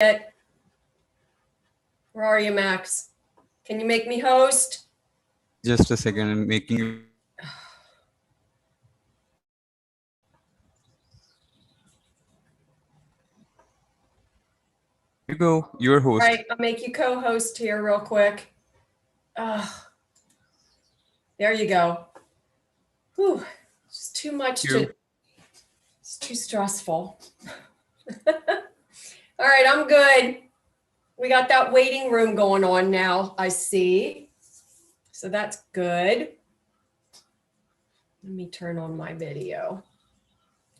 it. Where are you, Max? Can you make me host? Just a second, I'm making you. You go, your host. All right, I'll make you co-host here real quick. There you go. Whew, it's too much it's too stressful. All right, I'm good. We got that waiting room going on now, I see. So that's good. Let me turn on my video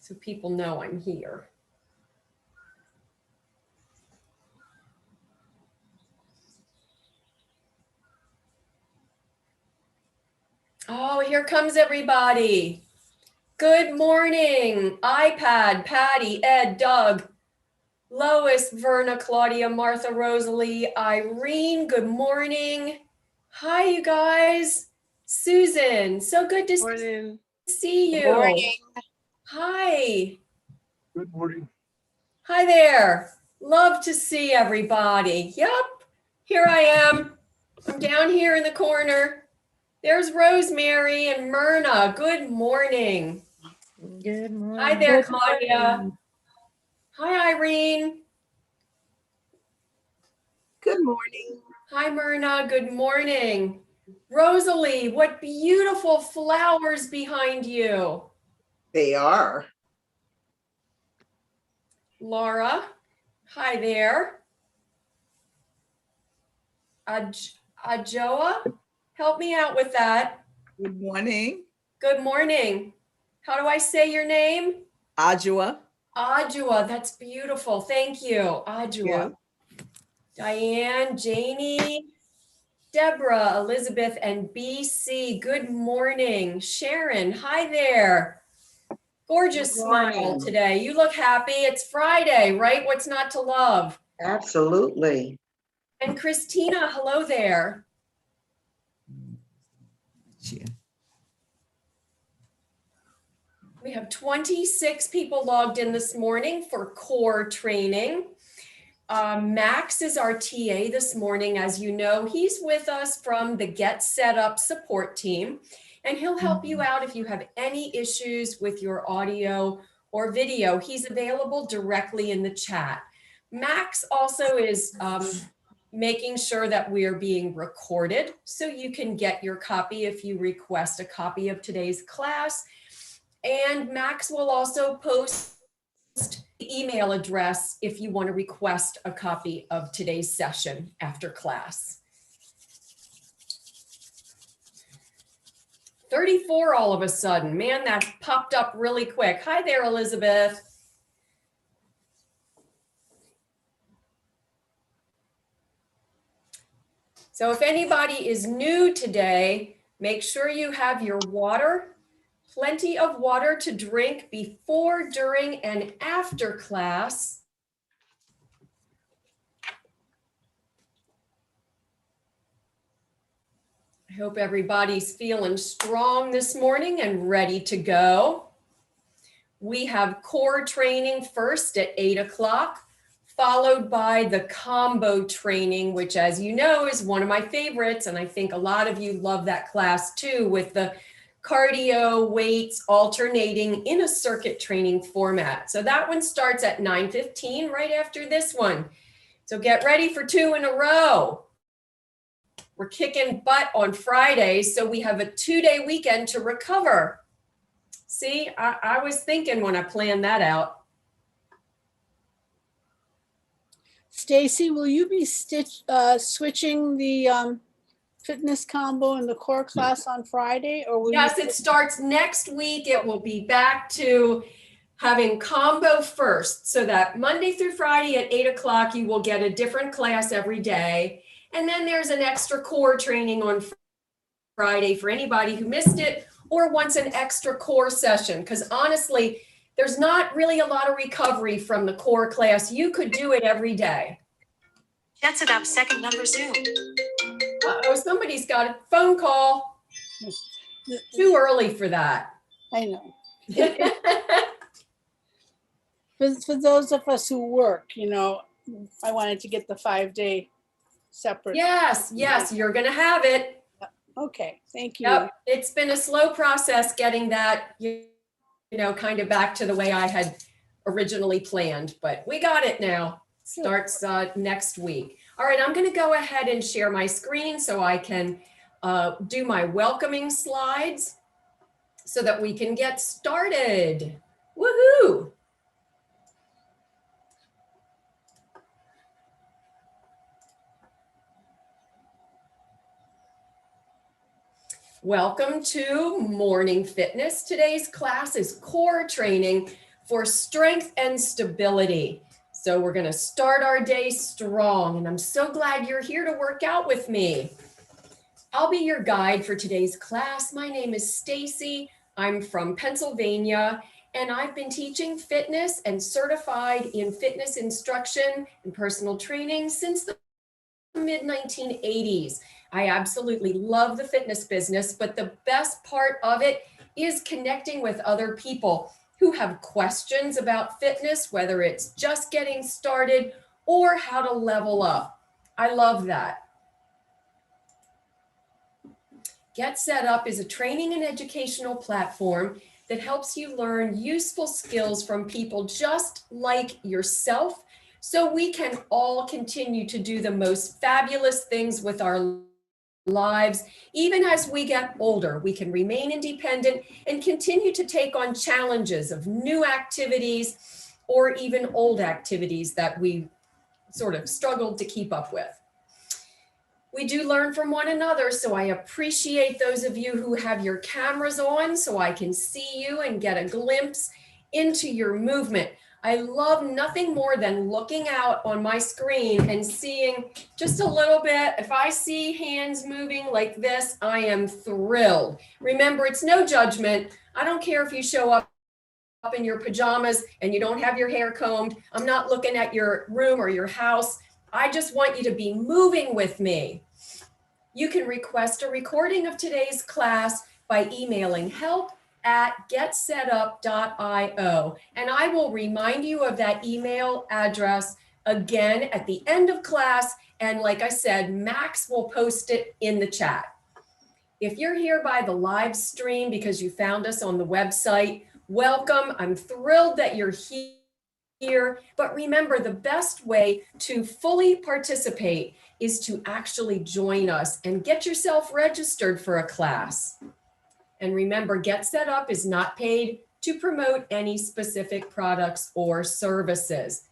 so people know I'm here. Oh, here comes everybody. Good morning, iPad, Patty, Ed, Doug, Lois, Verna, Claudia, Martha, Rosalie, Irene, good morning. Hi, you guys. Susan, so good to see you. Good morning. Hi. Good morning. Hi there. Love to see everybody. Yep, here I am. I'm down here in the corner. There's Rosemary and Myrna. Good morning. Good morning. Hi there, Claudia. Hi, Irene. Good morning. Hi, Myrna. Good morning. Rosalie, what beautiful flowers behind you. They are. Laura, hi there. Ajoa, help me out with that. Good morning. Good morning. How do I say your name? Ajua. Ajua, that's beautiful. Thank you, Ajua. Diane, Janie, Deborah, Elizabeth, and BC, good morning. Sharon, hi there. Gorgeous smile today. You look happy. It's Friday, right? What's not to love? Absolutely. And Christina, hello there. Yeah. We have 26 people logged in this morning for core training. Max is our TA this morning. As you know, he's with us from the Get Set Up support team, and he'll help you out if you have any issues with your audio or video. He's available directly in the chat. Max also is making sure that we are being recorded, so you can get your copy if you request a copy of today's class. And Max will also post the email address if you want to request a copy of today's session after class. 34 all of a sudden. Man, that popped up really quick. Hi there, Elizabeth. So if anybody is new today, make sure you have your water, plenty of water to drink before, during, and after class. I hope everybody's feeling strong this morning and ready to go. We have core training first at 8 o'clock, followed by the combo training, which, as you know, is one of my favorites. And I think a lot of you love that class too, with the cardio weights alternating in a circuit training format. So that one starts at 9:15 right after this one. So get ready for 2 in a row. We're kicking butt on Friday, so we have a 2-day weekend to recover. See, I was thinking when I planned that out. Stacy, will you be switching the fitness combo and the core class on Friday? Or will Yes, it starts next week. It will be back to having combo first, so that Monday through Friday at 8 o'clock, you will get a different class every day. And then there's an extra core training on Friday for anybody who missed it or wants an extra core session. Because honestly, there's not really a lot of recovery from the core class. You could do it every day. That's about second number Zoom. Uh-oh, somebody's got a phone call. Too early for that. I know. For those of us who work, you know, I wanted to get the 5-day separate. Yes, you're gonna have it. Okay, thank you. Yep, it's been a slow process getting that, kind of back to the way I had originally planned, but we got it now. Starts next week. All right, I'm gonna go ahead and share my screen so I can do my welcoming slides so that we can get started. Woohoo! Welcome to Morning Fitness. Today's class is core training for strength and stability. So we're going to start our day strong, and I'm so glad you're here to work out with me. I'll be your guide for today's class. My name is Stacy. I'm from Pennsylvania, and I've been teaching fitness and certified in fitness instruction and personal training since the mid-1980s. I absolutely love the fitness business, but the best part of it is connecting with other people who have questions about fitness, whether it's just getting started or how to level up. I love that. Get Set Up is a training and educational platform that helps you learn useful skills from people just like yourself, so we can all continue to do the most fabulous things with our lives. Even as we get older, we can remain independent and continue to take on challenges of new activities or even old activities that we sort of struggled to keep up with. We do learn from one another, so I appreciate those of you who have your cameras on so I can see you and get a glimpse into your movement. I love nothing more than looking out on my screen and seeing just a little bit. If I see hands moving like this, I am thrilled. Remember, it's no judgment. I don't care if you show up in your pajamas and you don't have your hair combed. I'm not looking at your room or your house. I just want you to be moving with me. You can request a recording of today's class by emailing help@getsetup.io, and I will remind you of that email address again at the end of class, and like I said, Max will post it in the chat. If you're here by the live stream because you found us on the website, welcome. I'm thrilled that you're here, but remember, the best way to fully participate is to actually join us and get yourself registered for a class. And remember, Get Set Up is not paid to promote any specific products or services.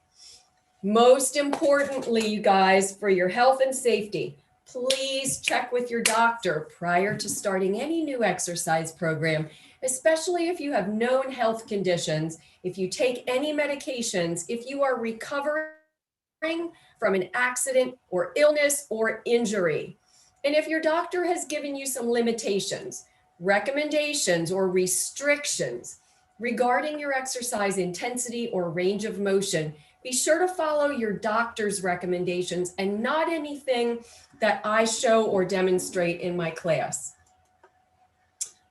Most importantly, you guys, for your health and safety, please check with your doctor prior to starting any new exercise program, especially if you have known health conditions, if you take any medications, if you are recovering from an accident or illness or injury. And if your doctor has given you some limitations, recommendations, or restrictions regarding your exercise intensity or range of motion, be sure to follow your doctor's recommendations and not anything that I show or demonstrate in my class.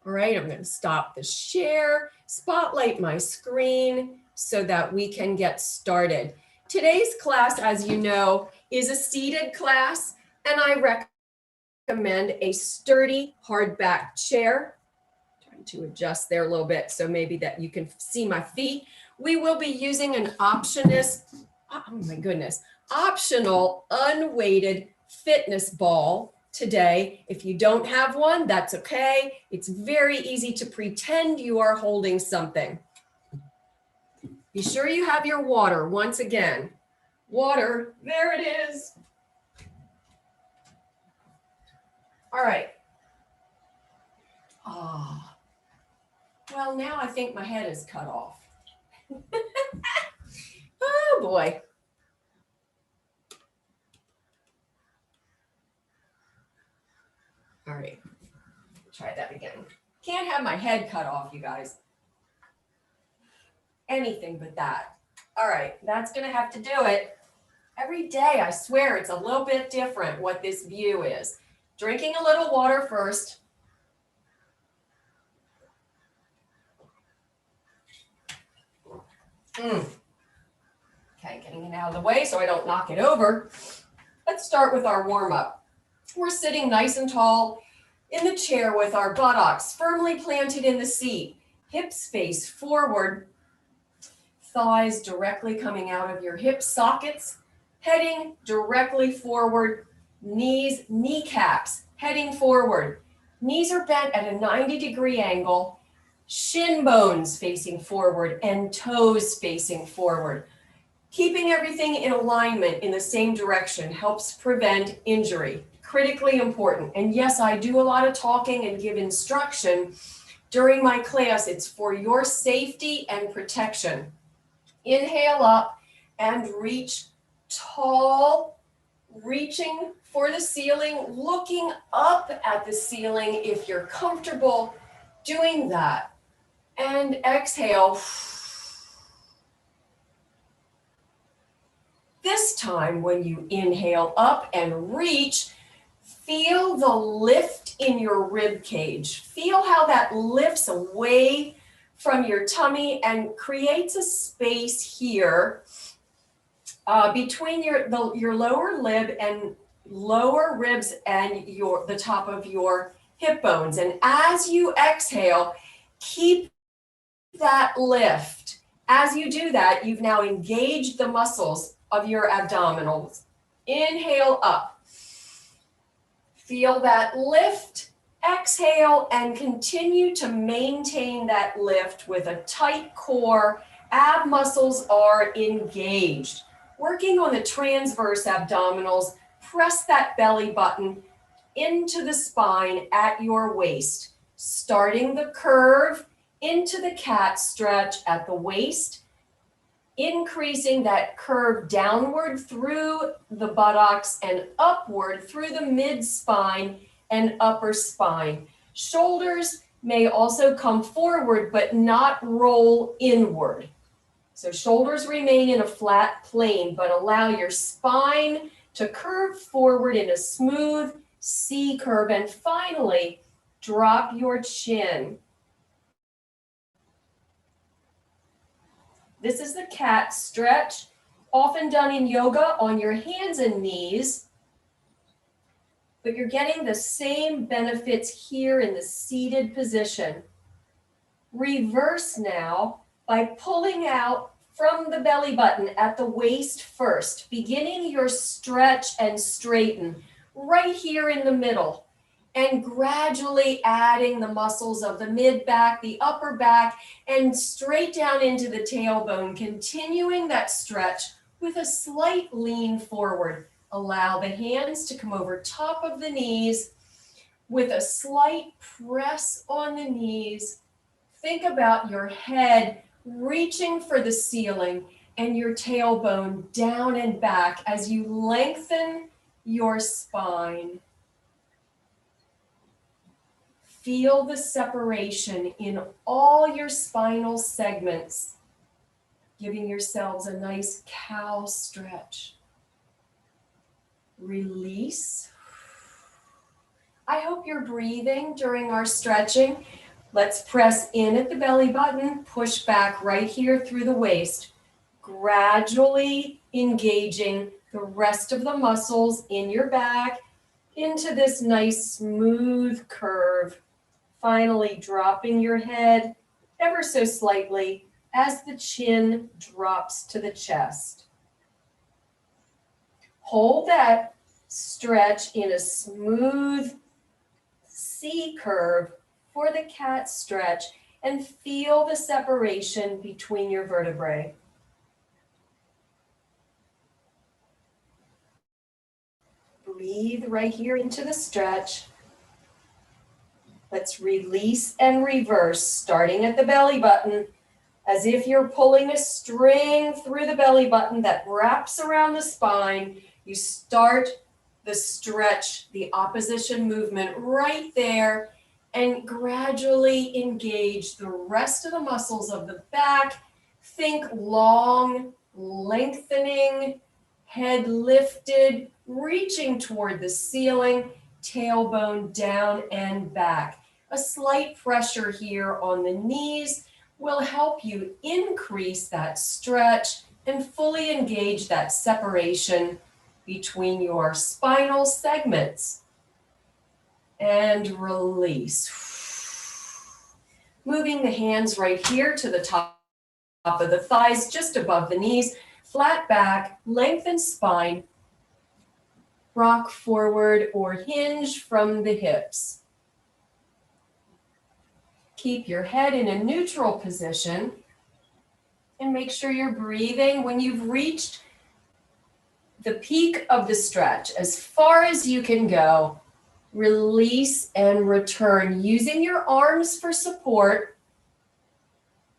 All right, I'm going to stop the share, spotlight my screen so that we can get started. Today's class, as you know, is a seated class, and I recommend a sturdy hardback chair. Trying to adjust there a little bit so maybe that you can see my feet. We will be using an optional unweighted fitness ball today. If you don't have one, that's okay. It's very easy to pretend you are holding something. Be sure you have your water. Once again, water, there it is. All right. Ah, well, now I think my head is cut off. Oh boy. All right, try that again. Can't have my head cut off, you guys. Anything but that. All right, that's gonna have to do it. Every day, I swear, it's a little bit different what this view is. Drinking a little water first. Okay, getting it out of the way so I don't knock it over. Let's start with our warm up. We're sitting nice and tall in the chair with our buttocks firmly planted in the seat, hips face forward, thighs directly coming out of your hip sockets, heading directly forward, kneecaps heading forward. Knees are bent at a 90-degree angle, shin bones facing forward and toes facing forward. Keeping everything in alignment in the same direction helps prevent injury. Critically important. And yes, I do a lot of talking and give instruction during my class. It's for your safety and protection. Inhale up and reach tall, reaching for the ceiling, looking up at the ceiling if you're comfortable doing that. And exhale. This time when you inhale up and reach, feel the lift in your rib cage. Feel how that lifts away from your tummy and creates a space here between your lower lip and lower ribs and the top of your hip bones. And as you exhale, keep that lift. As you do that, you've now engaged the muscles of your abdominals. Inhale up. Feel that lift. Exhale and continue to maintain that lift with a tight core. Ab muscles are engaged. Working on the transverse abdominals, press that belly button into the spine at your waist. Starting the curve into the cat stretch at the waist, increasing that curve downward through the buttocks and upward through the mid-spine and upper spine. Shoulders may also come forward but not roll inward. So shoulders remain in a flat plane, but allow your spine to curve forward in a smooth C curve. And finally, drop your chin. This is the cat stretch, often done in yoga on your hands and knees, but you're getting the same benefits here in the seated position. Reverse now by pulling out from the belly button at the waist first, beginning your stretch and straighten right here in the middle, and gradually adding the muscles of the mid back, the upper back, and straight down into the tailbone, continuing that stretch with a slight lean forward. Allow the hands to come over top of the knees with a slight press on the knees. Think about your head reaching for the ceiling and your tailbone down and back as you lengthen your spine. Feel the separation in all your spinal segments, giving yourselves a nice cow stretch. Release. I hope you're breathing during our stretching. Let's press in at the belly button, push back right here through the waist, gradually engaging the rest of the muscles in your back into this nice smooth curve. Finally, dropping your head ever so slightly as the chin drops to the chest. Hold that stretch in a smooth C curve for the cat stretch and feel the separation between your vertebrae. Breathe right here into the stretch. Let's release and reverse, starting at the belly button, as if you're pulling a string through the belly button that wraps around the spine. You start the stretch, the opposition movement right there, and gradually engage the rest of the muscles of the back. Think long, lengthening, head lifted, reaching toward the ceiling, tailbone down and back. A slight pressure here on the knees will help you increase that stretch and fully engage that separation between your spinal segments. And release. Moving the hands right here to the top of the thighs, just above the knees, flat back, lengthen spine, rock forward or hinge from the hips. Keep your head in a neutral position and make sure you're breathing. When you've reached the peak of the stretch, as far as you can go, release and return using your arms for support,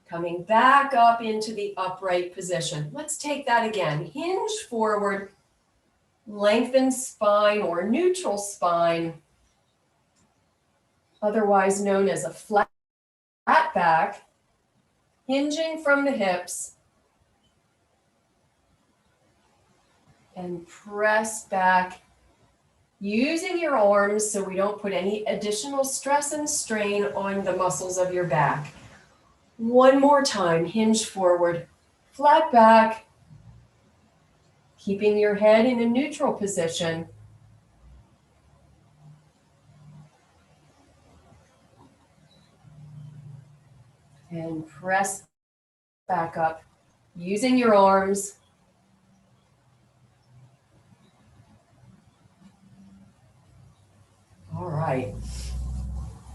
coming back up into the upright position. Let's take that again. Hinge forward, lengthen spine or neutral spine, otherwise known as a flat back, hinging from the hips, and press back using your arms so we don't put any additional stress and strain on the muscles of your back. One more time, hinge forward, flat back, keeping your head in a neutral position. And press back up using your arms. All right,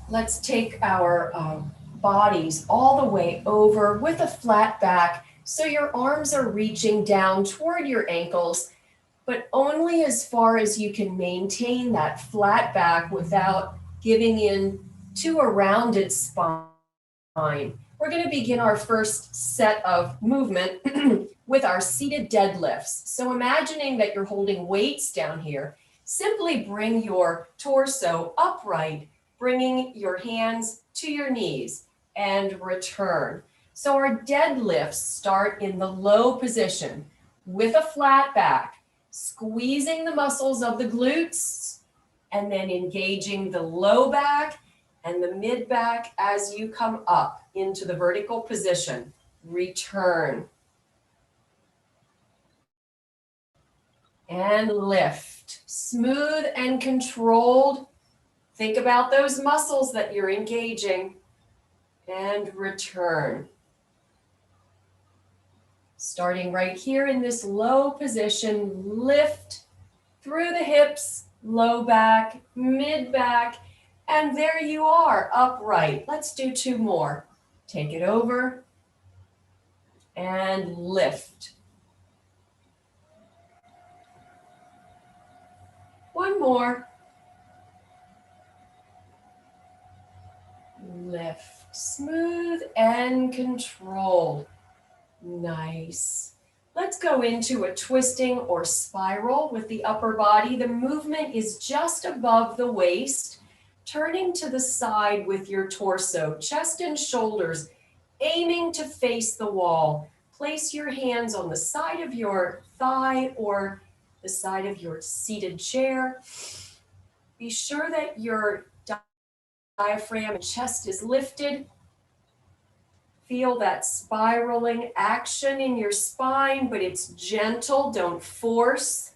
let's take our bodies all the way over with a flat back so your arms are reaching down toward your ankles, but only as far as you can maintain that flat back without giving in to a rounded spine. We're going to begin our first set of movement with our seated deadlifts. So imagining that you're holding weights down here, simply bring your torso upright, bringing your hands to your knees and return. So our deadlifts start in the low position with a flat back, squeezing the muscles of the glutes and then engaging the low back and the mid back as you come up into the vertical position. Return. And lift. Smooth and controlled. Think about those muscles that you're engaging. And return. Starting right here in this low position, lift through the hips, low back, mid back, and there you are, upright. Let's do two more. Take it over and lift. One more. Lift. Smooth and controlled. Nice. Let's go into a twisting or spiral with the upper body. The movement is just above the waist, turning to the side with your torso, chest and shoulders, aiming to face the wall. Place your hands on the side of your thigh or the side of your seated chair. Be sure that your diaphragm and chest is lifted. Feel that spiraling action in your spine, but it's gentle, don't force.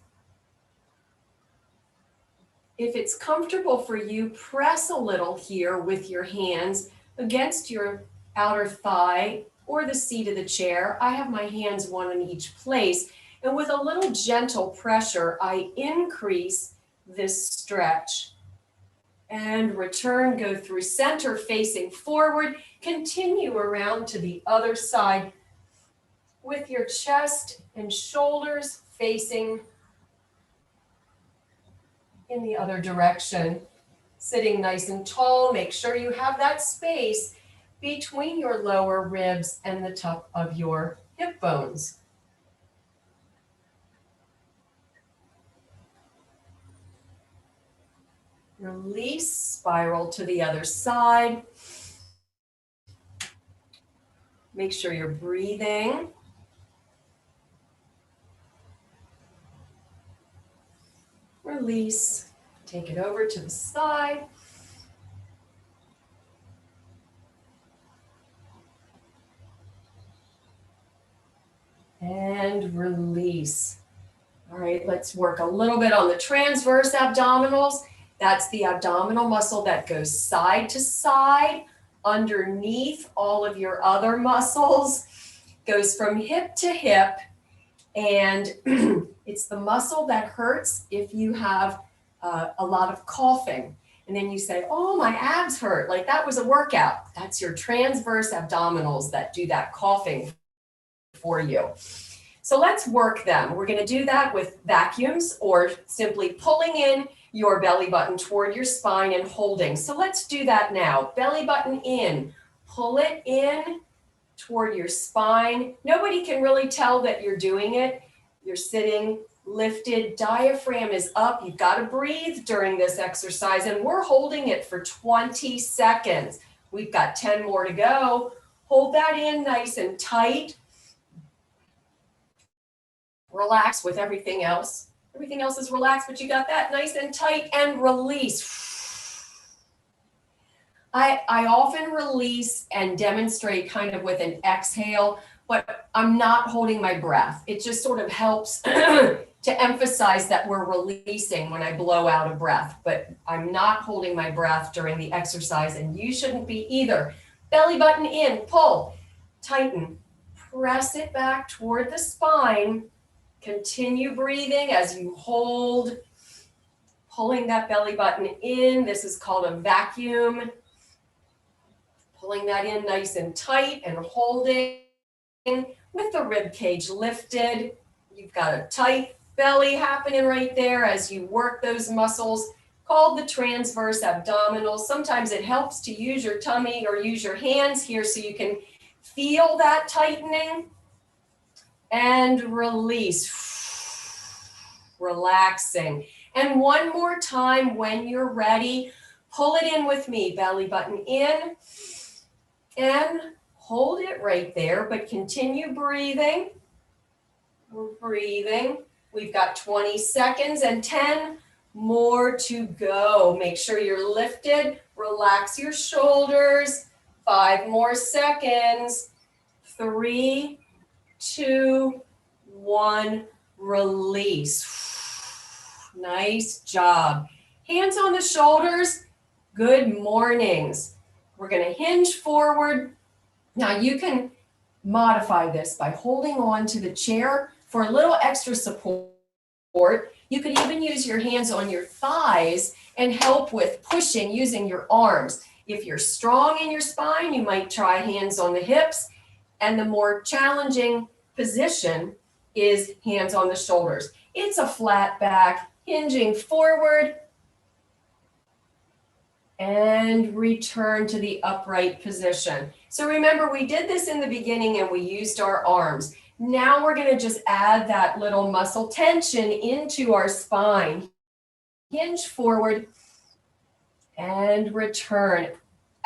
If it's comfortable for you, press a little here with your hands against your outer thigh or the seat of the chair. I have my hands one in each place. And with a little gentle pressure, I increase this stretch. And return, go through center facing forward. Continue around to the other side with your chest and shoulders facing in the other direction. Sitting nice and tall, make sure you have that space between your lower ribs and the top of your hip bones. Release, spiral to the other side. Make sure you're breathing. Release, take it over to the side. and release. All right, let's work a little bit on the transverse abdominals. That's the abdominal muscle that goes side to side underneath all of your other muscles, goes from hip to hip, and it's the muscle that hurts if you have a lot of coughing. And then you say, oh, my abs hurt, like that was a workout. That's your transverse abdominals that do that coughing for you. So let's work them. We're going to do that with vacuums or simply pulling in your belly button toward your spine and holding. So let's do that now. Belly button in, pull it in toward your spine. Nobody can really tell that you're doing it. You're sitting lifted, diaphragm is up. You've got to breathe during this exercise, and we're holding it for 20 seconds. We've got 10 more to go. Hold that in nice and tight. Relax with everything else. Everything else is relaxed, but you got that nice and tight, and release. I often release and demonstrate kind of with an exhale, but I'm not holding my breath. It just sort of helps to emphasize that we're releasing when I blow out a breath, but I'm not holding my breath during the exercise, and you shouldn't be either. Belly button in, pull, tighten, press it back toward the spine. Continue breathing as you hold, pulling that belly button in. This is called a vacuum. Pulling that in nice and tight and holding with the rib cage lifted. You've got a tight belly happening right there as you work those muscles called the transverse abdominals. Sometimes it helps to use your tummy or use your hands here so you can feel that tightening. And release, relaxing. And one more time when you're ready, pull it in with me, belly button in, and hold it right there, but continue breathing. We're breathing. We've got 20 seconds and 10 more to go. Make sure you're lifted, relax your shoulders. 5 more seconds. 3, 2, 1, release. Nice job. Hands on the shoulders. Good mornings. We're going to hinge forward. Now you can modify this by holding on to the chair for a little extra support. You could even use your hands on your thighs and help with pushing using your arms. If you're strong in your spine, you might try hands on the hips. And the more challenging position is hands on the shoulders. It's a flat back, hinging forward, and return to the upright position. So remember, we did this in the beginning and we used our arms. Now we're going to just add that little muscle tension into our spine. Hinge forward and return.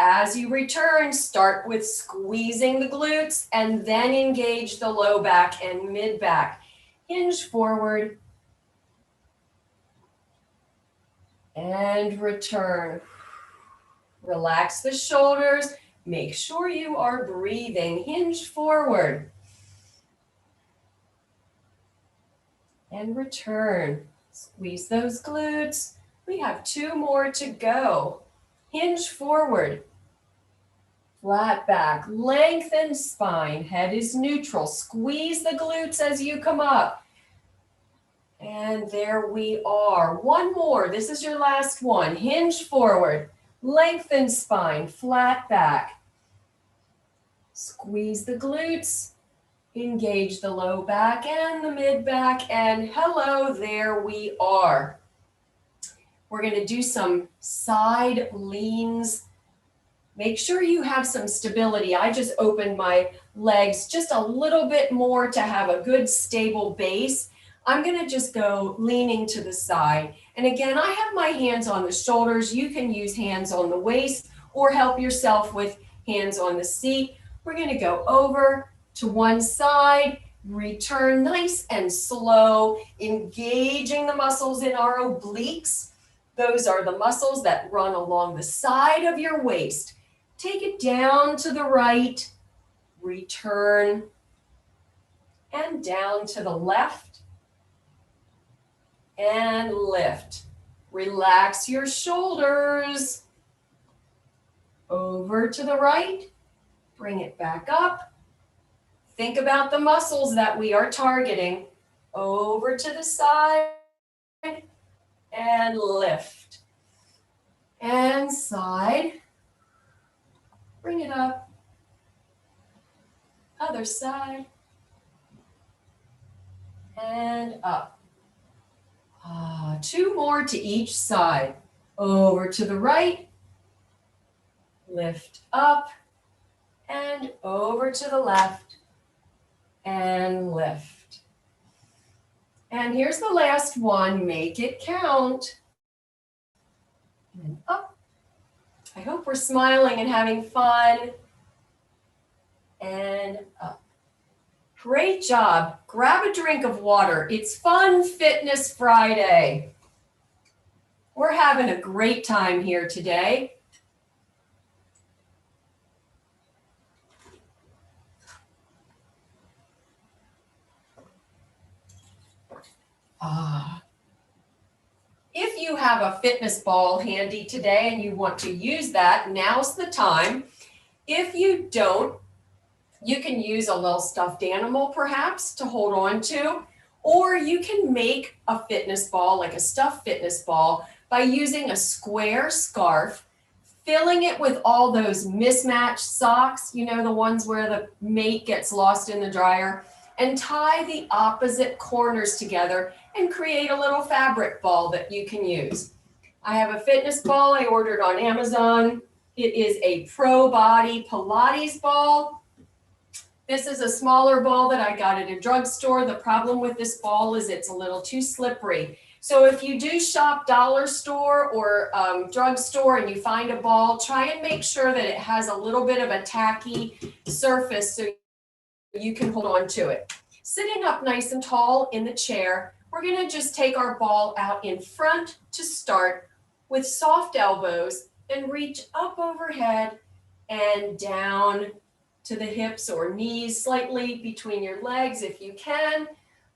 As you return, start with squeezing the glutes and then engage the low back and mid back. Hinge forward and return. Relax the shoulders. Make sure you are breathing. Hinge forward and return. Squeeze those glutes. We have 2 more to go. Hinge forward. Flat back, lengthen spine, head is neutral. Squeeze the glutes as you come up. And there we are. 1 more. This is your last one. Hinge forward, lengthen spine, flat back. Squeeze the glutes, engage the low back and the mid back, and hello, there we are. We're going to do some side leans. Make sure you have some stability. I just opened my legs just a little bit more to have a good stable base. I'm going to just go leaning to the side. And again, I have my hands on the shoulders. You can use hands on the waist or help yourself with hands on the seat. We're going to go over to one side, return nice and slow, engaging the muscles in our obliques. Those are the muscles that run along the side of your waist. Take it down to the right, return, and down to the left and lift. Relax your shoulders. Over to the right, bring it back up. Think about the muscles that we are targeting. Over to the side and lift. And side, bring it up. Other side and up. 2 more to each side. Over to the right, lift up, and over to the left, and lift. And here's the last one, make it count. And up. I hope we're smiling and having fun. And up. Great job. Grab a drink of water. It's Fun Fitness Friday. We're having a great time here today. If you have a fitness ball handy today and you want to use that, now's the time. If you don't, you can use a little stuffed animal perhaps to hold on to, or you can make a fitness ball, like a stuffed fitness ball, by using a square scarf, filling it with all those mismatched socks, you know, the ones where the mate gets lost in the dryer, and tie the opposite corners together and create a little fabric ball that you can use. I have a fitness ball I ordered on Amazon. It is a Pro Body Pilates ball. This is a smaller ball that I got at a drugstore. The problem with this ball is it's a little too slippery. So if you do shop dollar store or drugstore and you find a ball, try and make sure that it has a little bit of a tacky surface so you can hold on to it. Sitting up nice and tall in the chair, we're going to just take our ball out in front to start with soft elbows and reach up overhead and down to the hips or knees, slightly between your legs if you can.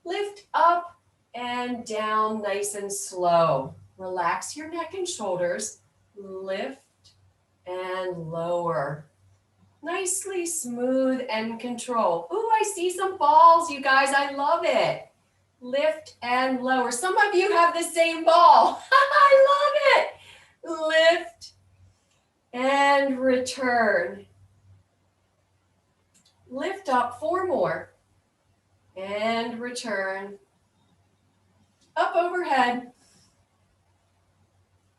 Lift up and down nice and slow. Relax your neck and shoulders. Lift and lower. Nicely smooth and control. Ooh, I see some balls, you guys. I love it. Lift and lower. Some of you have the same ball. I love it. Lift and return. Lift up 4 more and return. Up overhead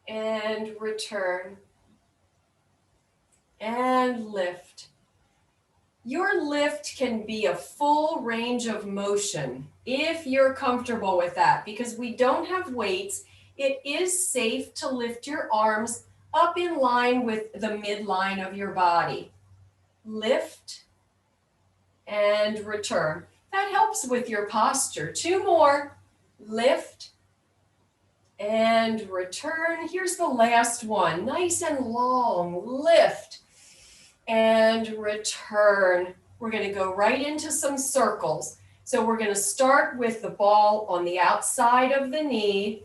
and return. And lift. Your lift can be a full range of motion if you're comfortable with that, because we don't have weights. It is safe to lift your arms up in line with the midline of your body. Lift and return. That helps with your posture. 2 more. Lift and return. Here's the last one. Nice and long. Lift and return. We're going to go right into some circles. So we're going to start with the ball on the outside of the knee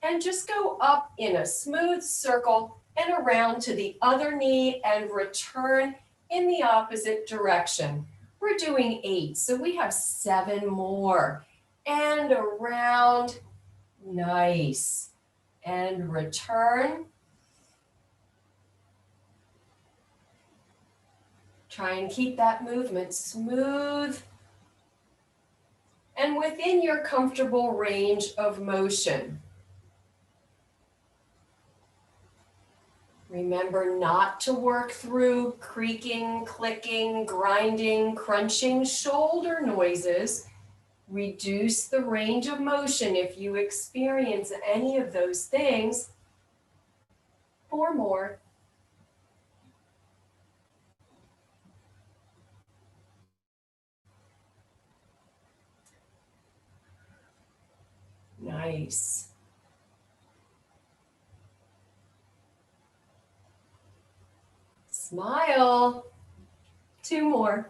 and just go up in a smooth circle and around to the other knee and return in the opposite direction. We're doing 8, so we have 7 more. And around, nice. And return. Try and keep that movement smooth and within your comfortable range of motion. Remember not to work through creaking, clicking, grinding, crunching shoulder noises. Reduce the range of motion if you experience any of those things. 4 more. Nice. Smile. 2 more.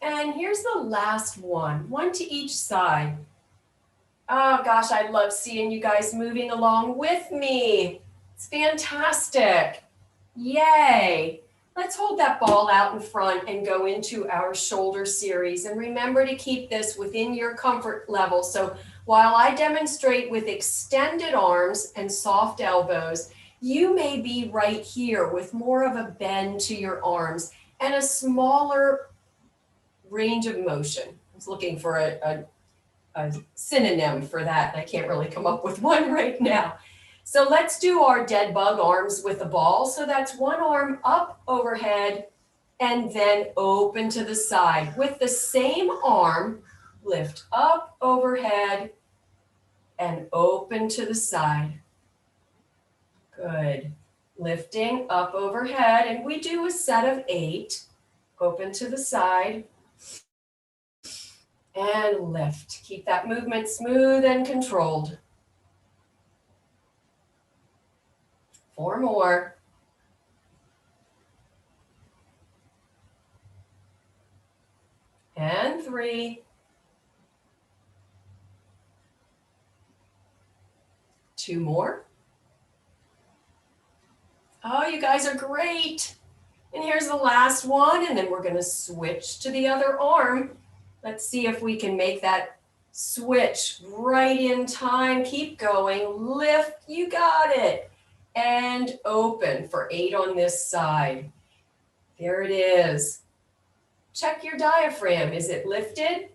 And here's the last one to each side. Oh gosh, I love seeing you guys moving along with me. It's fantastic. Yay. Let's hold that ball out in front and go into our shoulder series. And remember to keep this within your comfort level. So while I demonstrate with extended arms and soft elbows, you may be right here with more of a bend to your arms and a smaller range of motion. I was looking for a synonym for that, and I can't really come up with one right now. So let's do our dead bug arms with the ball. So that's one arm up overhead and then open to the side. With the same arm, lift up overhead and open to the side. Good. Lifting up overhead, and we do a set of 8. Open to the side and lift. Keep that movement smooth and controlled. 4 more. And 3. 2 more. Oh, you guys are great. And here's the last one, and then we're going to switch to the other arm. Let's see if we can make that switch right in time. Keep going. Lift. You got it. And open for 8 on this side. There it is. Check your diaphragm. Is it lifted?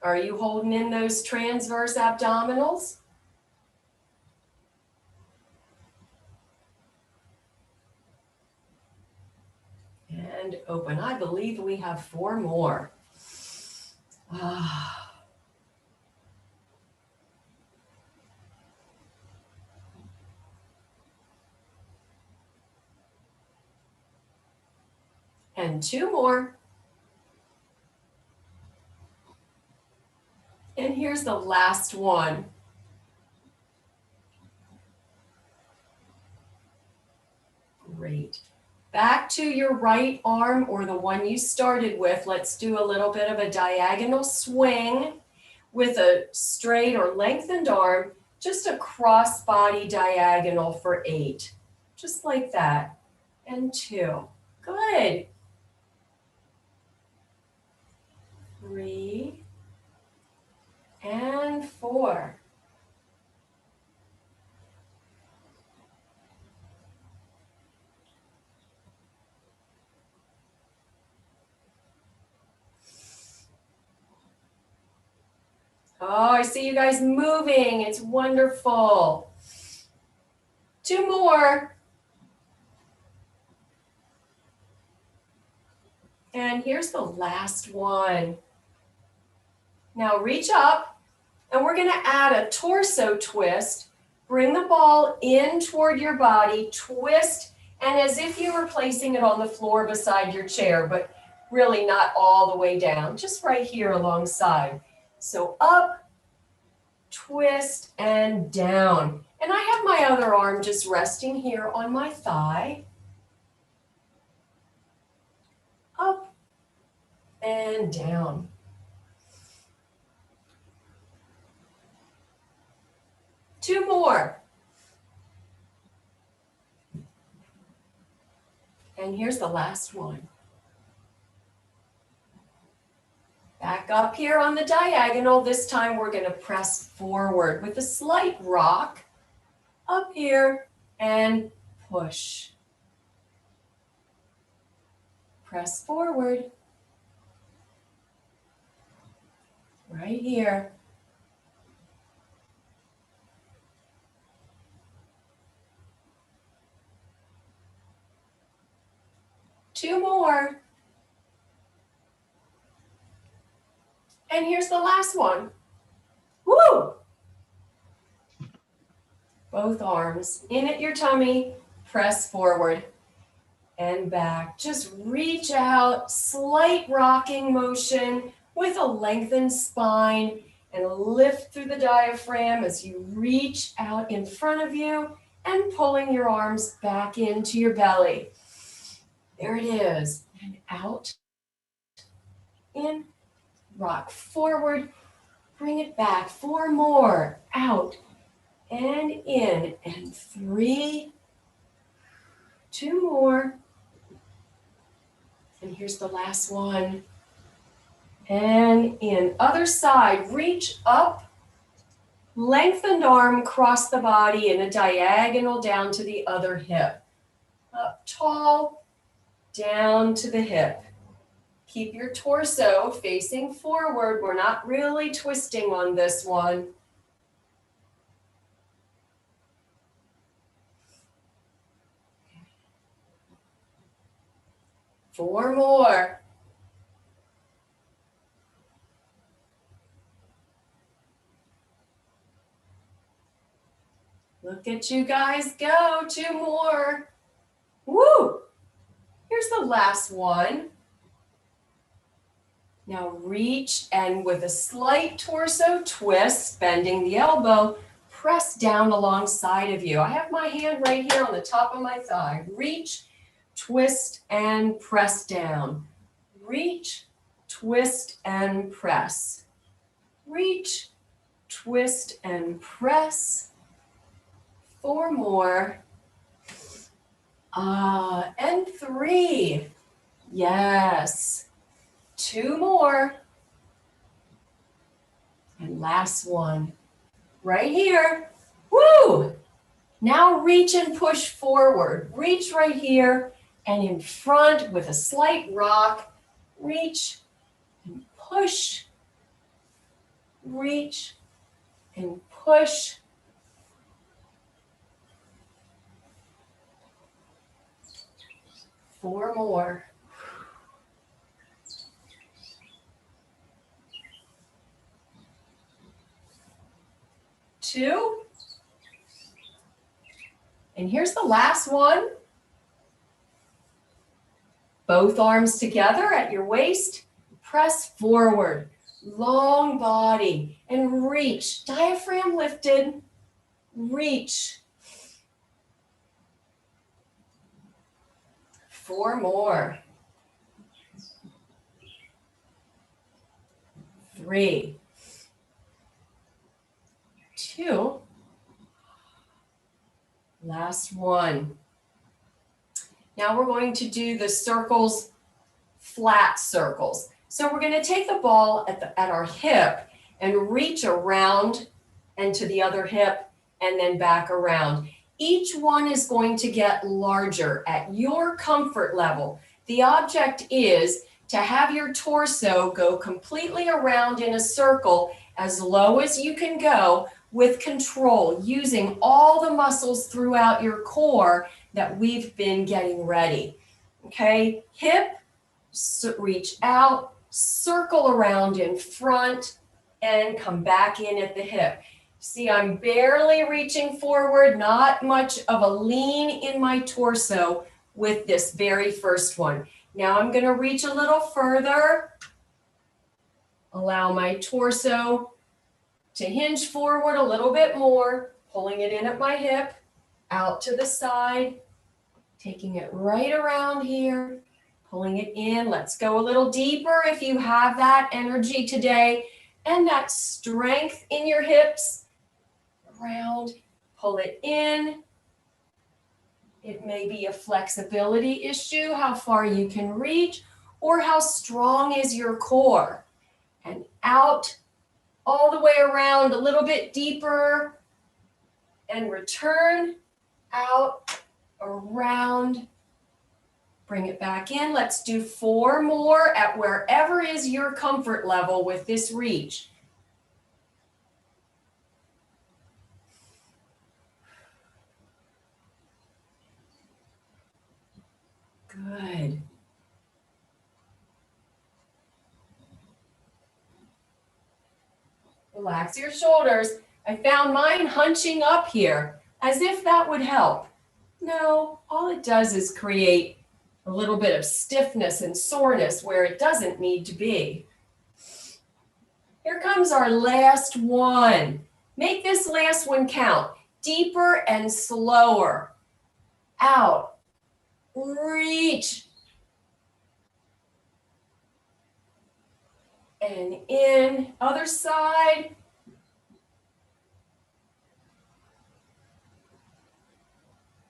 Are you holding in those transverse abdominals? And open. I believe we have 4 more. Ah. And 2 more. And here's the last one. Great. Back to your right arm or the one you started with. Let's do a little bit of a diagonal swing with a straight or lengthened arm, just a cross body diagonal for 8. Just like that. And 2. Good. 3. And 4. Oh, I see you guys moving. It's wonderful. 2 more. And here's the last one. Now reach up, and we're going to add a torso twist. Bring the ball in toward your body, twist, and as if you were placing it on the floor beside your chair, but really not all the way down, just right here alongside. So up, twist, and down. And I have my other arm just resting here on my thigh. Up and down. Two more. And here's the last one. Back up here on the diagonal. This time we're going to press forward with a slight rock. Up here and push. Press forward. Right here. Two more. And here's the last one. Woo! Both arms in at your tummy, press forward and back. Just reach out, slight rocking motion with a lengthened spine and lift through the diaphragm as you reach out in front of you and pulling your arms back into your belly. There it is. And out in, rock forward, bring it back. 4 more, out and in, and 3, 2 more. And here's the last one. And in, other side, reach up, lengthened arm across the body in a diagonal down to the other hip. Up tall, down to the hip. Keep your torso facing forward. We're not really twisting on this one. Four more. Look at you guys go. 2 more. Woo! Here's the last one. Now reach and with a slight torso twist, bending the elbow, press down alongside of you. I have my hand right here on the top of my thigh. Reach, twist, and press down. Reach, twist, and press. Reach, twist, and press. 4 more. And 3. Yes. 2 more. And last one. Right here. Woo! Now reach and push forward. Reach right here and in front with a slight rock. Reach and push. Reach and push. Four more. Two. And here's the last one. Both arms together at your waist. Press forward. Long body. And reach. Diaphragm lifted. Reach. 4 more. 3. 2. Last one. Now we're going to do the circles, flat circles. So we're going to take the ball at our hip and reach around and to the other hip and then back around. Each one is going to get larger at your comfort level. The object is to have your torso go completely around in a circle as low as you can go with control, using all the muscles throughout your core that we've been getting ready. Okay, hip, reach out, circle around in front, and come back in at the hip. See, I'm barely reaching forward, not much of a lean in my torso with this very first one. Now I'm going to reach a little further. Allow my torso to hinge forward a little bit more, pulling it in at my hip, out to the side, taking it right around here, pulling it in. Let's go a little deeper if you have that energy today and that strength in your hips. Around, pull it in. It may be a flexibility issue, how far you can reach, or how strong is your core. And out, all the way around, a little bit deeper, and return, out, around, bring it back in. Let's do 4 more at wherever is your comfort level with this reach. Good. Relax your shoulders. I found mine hunching up here, as if that would help. No, all it does is create a little bit of stiffness and soreness where it doesn't need to be. Here comes our last one. Make this last one count. Deeper and slower. Out. Reach. and in. Other side.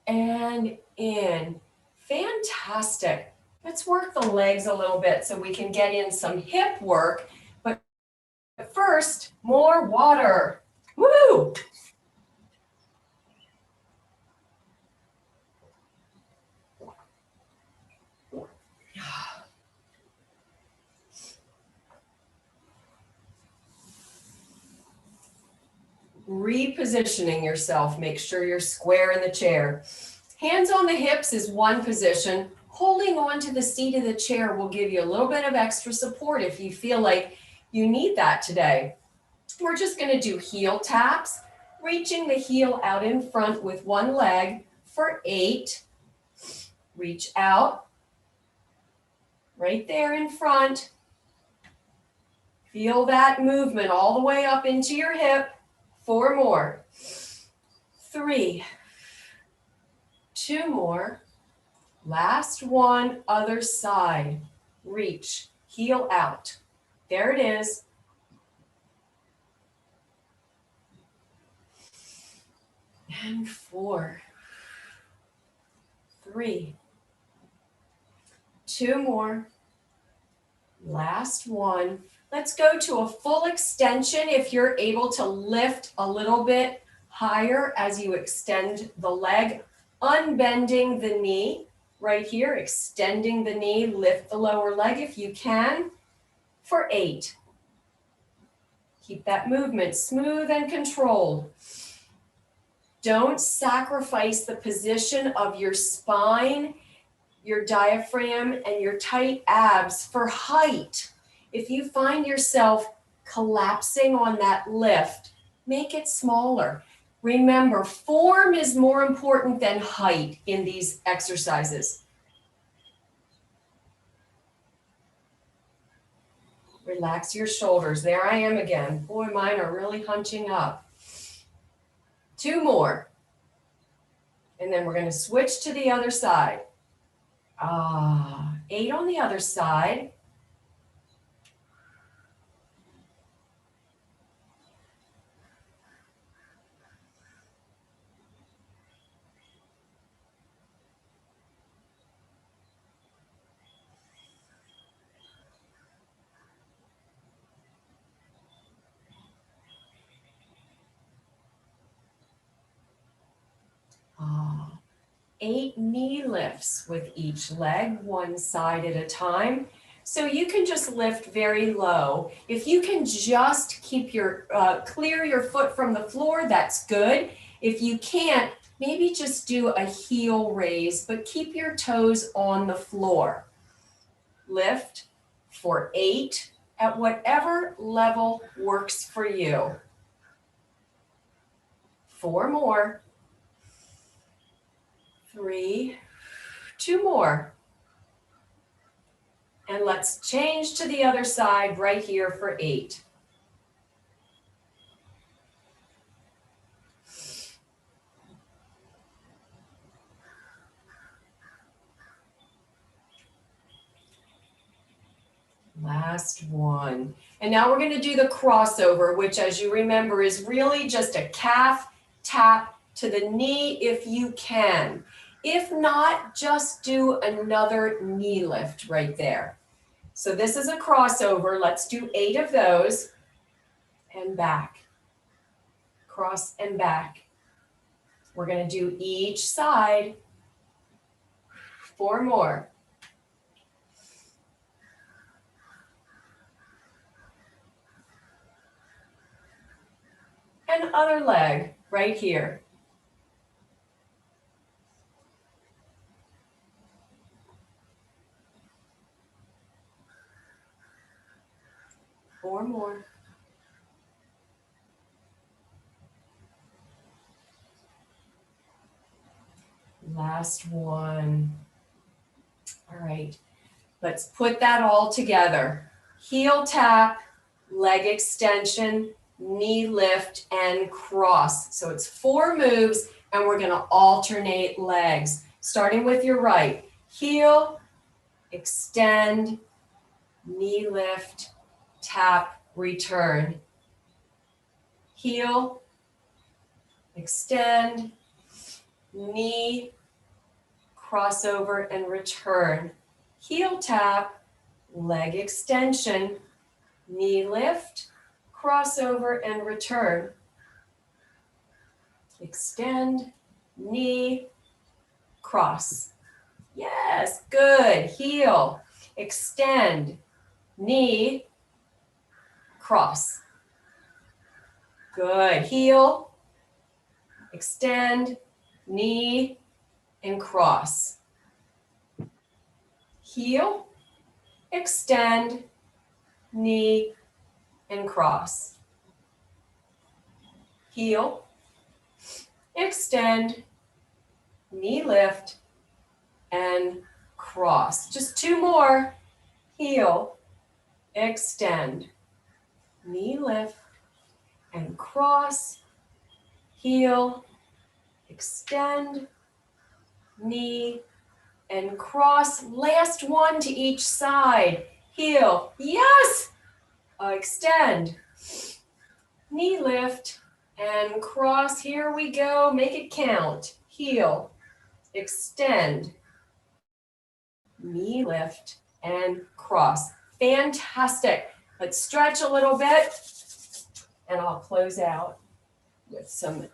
And in. Fantastic. Let's work the legs a little bit so we can get in some hip work. But first, more water. Woo! Repositioning yourself. Make sure you're square in the chair. Hands on the hips is one position. Holding on to the seat of the chair will give you a little bit of extra support if you feel like you need that today. We're just going to do heel taps, reaching the heel out in front with one leg for 8. Reach out. Right there in front. Feel that movement all the way up into your hip. 4 more. 3. 2 more. Last one, other side. Reach, heel out. There it is. And 4. 3. 2 more. Last one. Let's go to a full extension if you're able to lift a little bit higher as you extend the leg, unbending the knee right here, extending the knee, lift the lower leg if you can for 8. Keep that movement smooth and controlled. Don't sacrifice the position of your spine, your diaphragm, and your tight abs for height. If you find yourself collapsing on that lift, make it smaller. Remember, form is more important than height in these exercises. Relax your shoulders. There I am again. Boy, mine are really hunching up. 2 more. And then we're going to switch to the other side. 8 on the other side. Ah, 8 knee lifts with each leg, one side at a time. So you can just lift very low. If you can just keep your, clear your foot from the floor, that's good. If you can't, maybe just do a heel raise, but keep your toes on the floor. Lift for 8 at whatever level works for you. 4 more. 3, 2 more. And let's change to the other side right here for 8. Last one. And now we're going to do the crossover, which, as you remember, is really just a calf tap to the knee if you can. If not, just do another knee lift right there. So this is a crossover. Let's do 8 of those. And back. Cross and back. We're going to do each side. 4 more. And other leg right here. Four more. Last one. All right, let's put that all together. Heel tap, leg extension, knee lift, and cross. So it's 4 moves, and we're going to alternate legs. Starting with your right. Heel, extend, knee lift, tap, return. Heel, extend, knee, crossover and return. Heel tap, leg extension, knee lift, crossover and return. Extend, knee, cross. Yes, good. Heel, extend, knee, cross. Good. Heel, extend, knee, and cross. Heel, extend, knee, and cross. Heel, extend, knee lift, and cross. Just two more. Heel, extend, knee lift, and cross. Heel, extend, knee, and cross. Last one to each side. Heel, yes! Extend, knee lift, and cross. Here we go. Make it count. Heel, extend, knee lift, and cross. Fantastic. Let's stretch a little bit, and I'll close out with some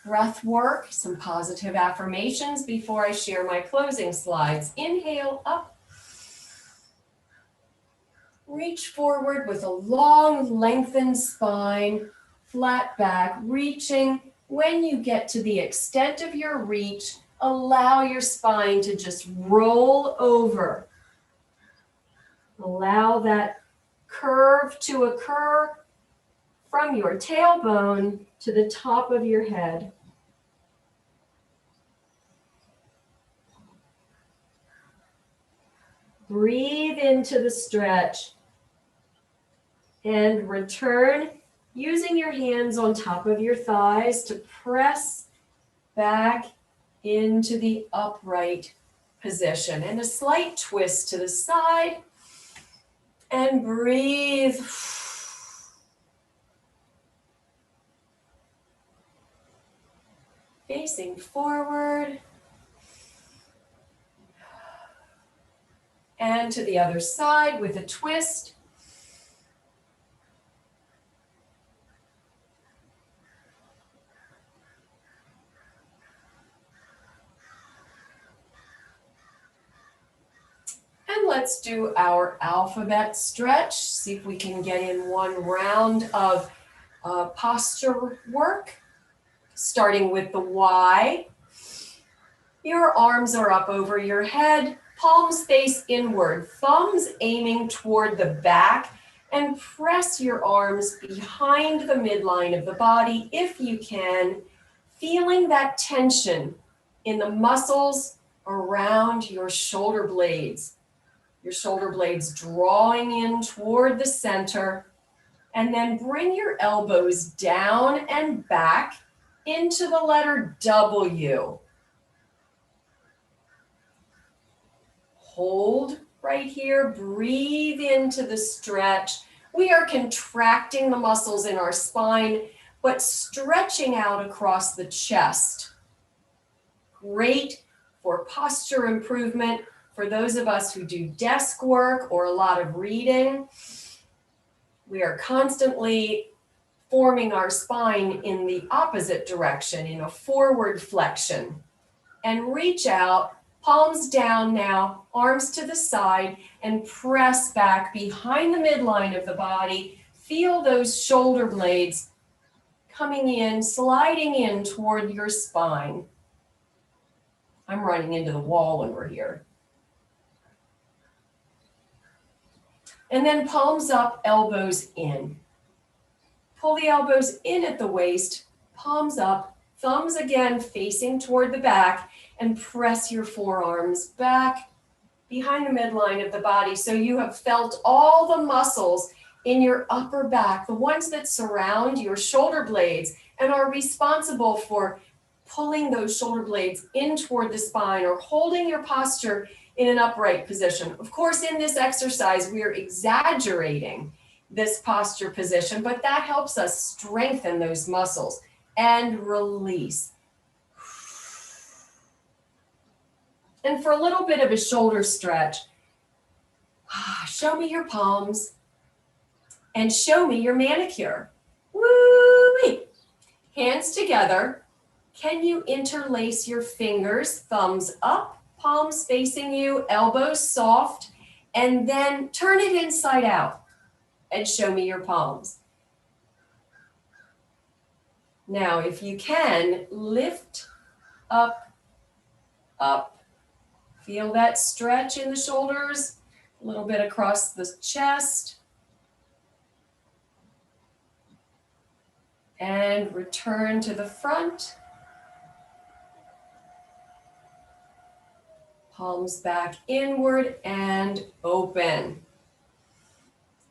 breath work, some positive affirmations before I share my closing slides. Inhale up. Reach forward with a long, lengthened spine, flat back, reaching. When you get to the extent of your reach, allow your spine to just roll over. Allow that curve to occur from your tailbone to the top of your head. Breathe into the stretch and return using your hands on top of your thighs to press back into the upright position. And a slight twist to the side and breathe. Facing forward. And to the other side with a twist. And let's do our alphabet stretch. See if we can get in one round of posture work. Starting with the Y. Your arms are up over your head. Palms face inward, thumbs aiming toward the back, and press your arms behind the midline of the body if you can, feeling that tension in the muscles around your shoulder blades. Your shoulder blades drawing in toward the center, and then bring your elbows down and back into the letter W. Hold right here, breathe into the stretch. We are contracting the muscles in our spine, but stretching out across the chest. Great for posture improvement for those of us who do desk work or a lot of reading. We are constantly forming our spine in the opposite direction, in a forward flexion. And reach out. Palms down now, arms to the side, and press back behind the midline of the body. Feel those shoulder blades coming in, sliding in toward your spine. I'm running into the wall over here. And then palms up, elbows in. Pull the elbows in at the waist, palms up, thumbs again facing toward the back, and press your forearms back behind the midline of the body. So you have felt all the muscles in your upper back, the ones that surround your shoulder blades and are responsible for pulling those shoulder blades in toward the spine or holding your posture in an upright position. Of course, in this exercise, we are exaggerating this posture position, but that helps us strengthen those muscles and release. And for a little bit of a shoulder stretch, show me your palms and show me your manicure. Woo-wee. Hands together. Can you interlace your fingers, thumbs up, palms facing you, elbows soft, and then turn it inside out and show me your palms. Now, if you can, lift up, up. Feel that stretch in the shoulders, a little bit across the chest. And return to the front. Palms back inward and open.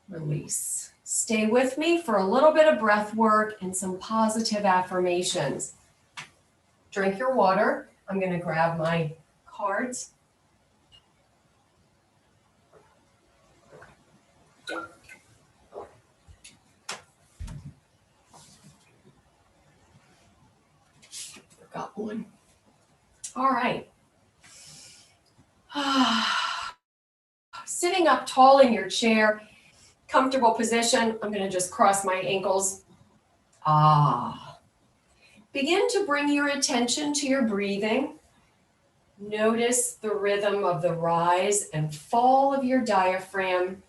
Release. Stay with me for a little bit of breath work and some positive affirmations. Drink your water. I'm going to grab my cards. Got one. All right. Sitting up tall in your chair, comfortable position. I'm going to just cross my ankles. Begin to bring your attention to your breathing. Notice the rhythm of the rise and fall of your diaphragm,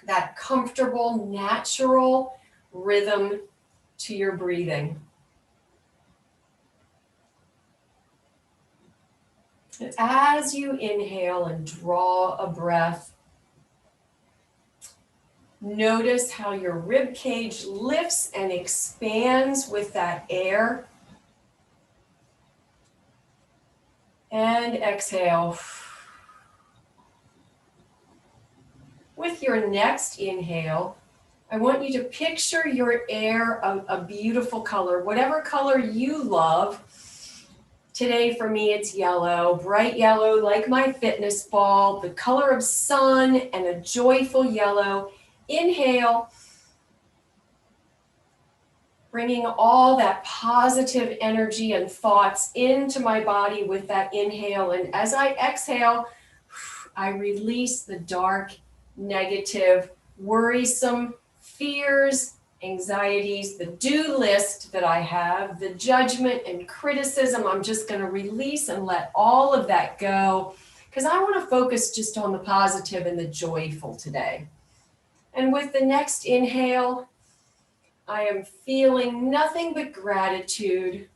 that comfortable, natural rhythm to your breathing. As you inhale and draw a breath, notice how your rib cage lifts and expands with that air. And exhale. With your next inhale, I want you to picture your air a beautiful color, whatever color you love. Today for me, it's yellow, bright yellow, like my fitness ball, the color of sun and a joyful yellow. Inhale, bringing all that positive energy and thoughts into my body with that inhale. And as I exhale, I release the dark, negative, worrisome fears, anxieties, the do list that I have, the judgment and criticism. I'm just going to release and let all of that go because I want to focus just on the positive and the joyful today. And with the next inhale, I am feeling nothing but gratitude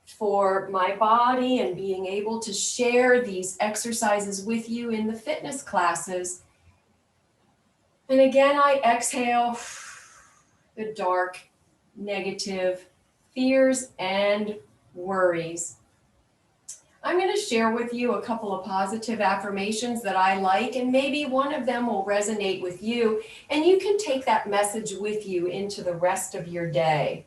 for my body and being able to share these exercises with you in the fitness classes. And again, I exhale the dark, negative fears and worries. I'm going to share with you a couple of positive affirmations that I like, and maybe one of them will resonate with you, and you can take that message with you into the rest of your day,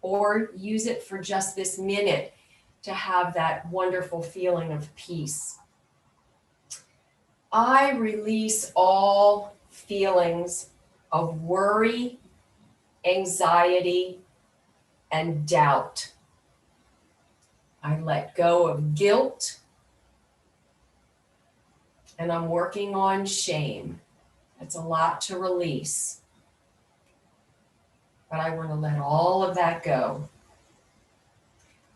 or use it for just this minute to have that wonderful feeling of peace. I release all feelings of worry, anxiety, and doubt. I let go of guilt, and I'm working on shame. It's a lot to release, but I want to let all of that go.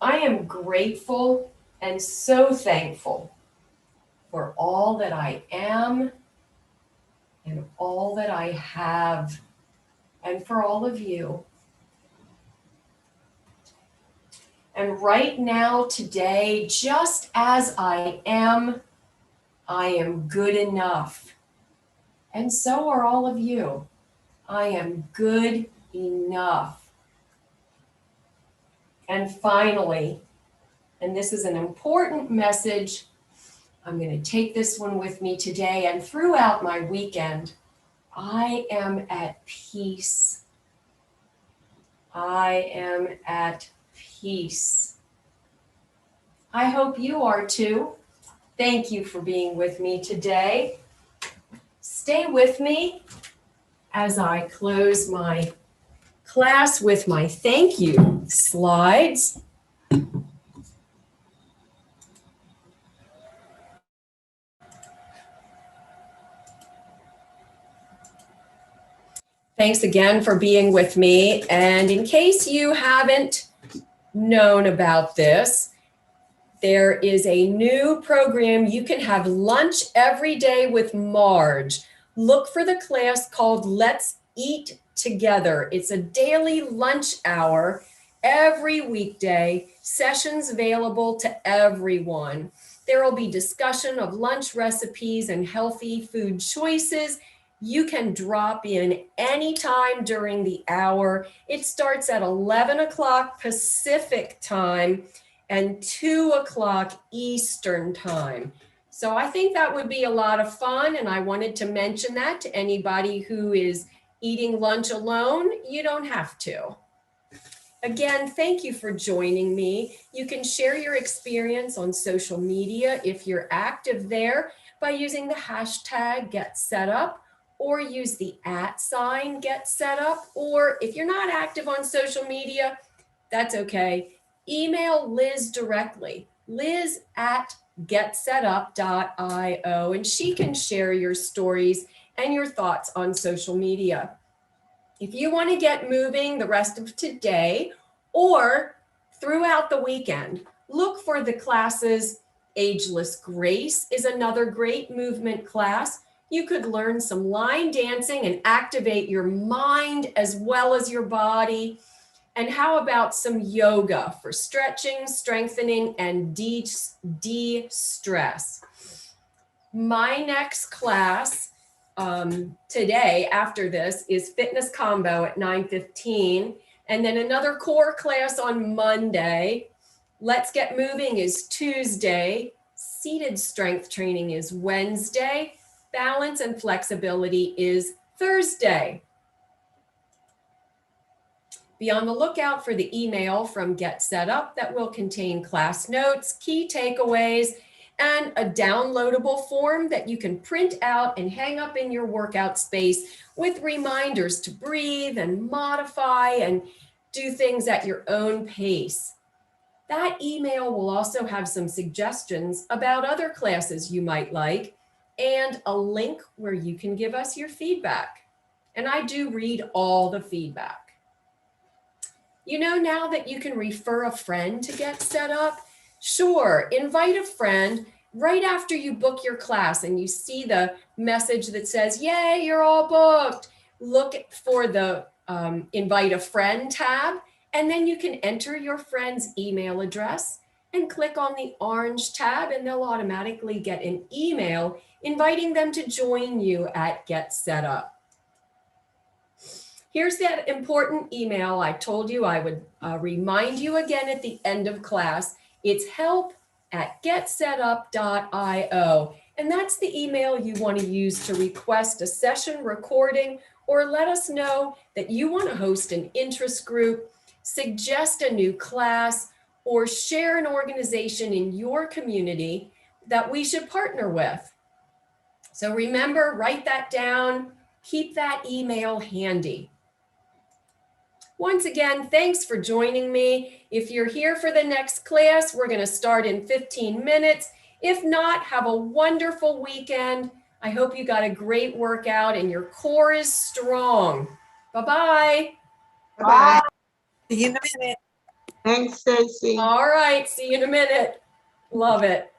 I am grateful and so thankful for all that I am and all that I have, and for all of you. And right now, today, just as I am good enough. And so are all of you. I am good enough. And finally, and this is an important message, I'm going to take this one with me today and throughout my weekend. I am at peace. I am at peace. I hope you are too. Thank you for being with me today. Stay with me as I close my class with my thank you slides. Thanks again for being with me. And in case you haven't known about this, there is a new program. You can have lunch every day with Marge. Look for the class called Let's Eat Together. It's a daily lunch hour every weekday, sessions available to everyone. There will be discussion of lunch recipes and healthy food choices. You can drop in anytime during the hour. It starts at 11 o'clock Pacific time and 2 o'clock Eastern time. So I think that would be a lot of fun, and I wanted to mention that to anybody who is eating lunch alone. You don't have to. Again, thank you for joining me. You can share your experience on social media if you're active there by using the hashtag #GetSetUp, or use the @ @GetSetUp. Or if you're not active on social media, that's okay. Email Liz directly, liz@getsetup.io, and she can share your stories and your thoughts on social media. If you want to get moving the rest of today or throughout the weekend, look for the classes. Ageless Grace is another great movement class. You could learn some line dancing and activate your mind as well as your body. And how about some yoga for stretching, strengthening, and de-stress? My next class today after this is Fitness Combo at 9:15. And then another core class on Monday. Let's Get Moving is Tuesday. Seated strength training is Wednesday. Balance and flexibility is Thursday. Be on the lookout for the email from Get Set Up that will contain class notes, key takeaways, and a downloadable form that you can print out and hang up in your workout space with reminders to breathe and modify and do things at your own pace. That email will also have some suggestions about other classes you might like and a link where you can give us your feedback. And I do read all the feedback. You know now that you can refer a friend to Get Set Up? Sure, invite a friend right after you book your class and you see the message that says, yay, you're all booked. Look for the invite a friend tab, and then you can enter your friend's email address and click on the orange tab, and they'll automatically get an email inviting them to join you at Get Set Up. Here's that important email I told you I would remind you again at the end of class. It's help@getsetup.io. And that's the email you want to use to request a session recording or let us know that you want to host an interest group, suggest a new class, or share an organization in your community that we should partner with. So remember, write that down, keep that email handy. Once again, thanks for joining me. If you're here for the next class, we're going to start in 15 minutes. If not, have a wonderful weekend. I hope you got a great workout and your core is strong. Bye-bye. Bye. See you in a minute. Thanks, Stacy. All right, see you in a minute. Love it.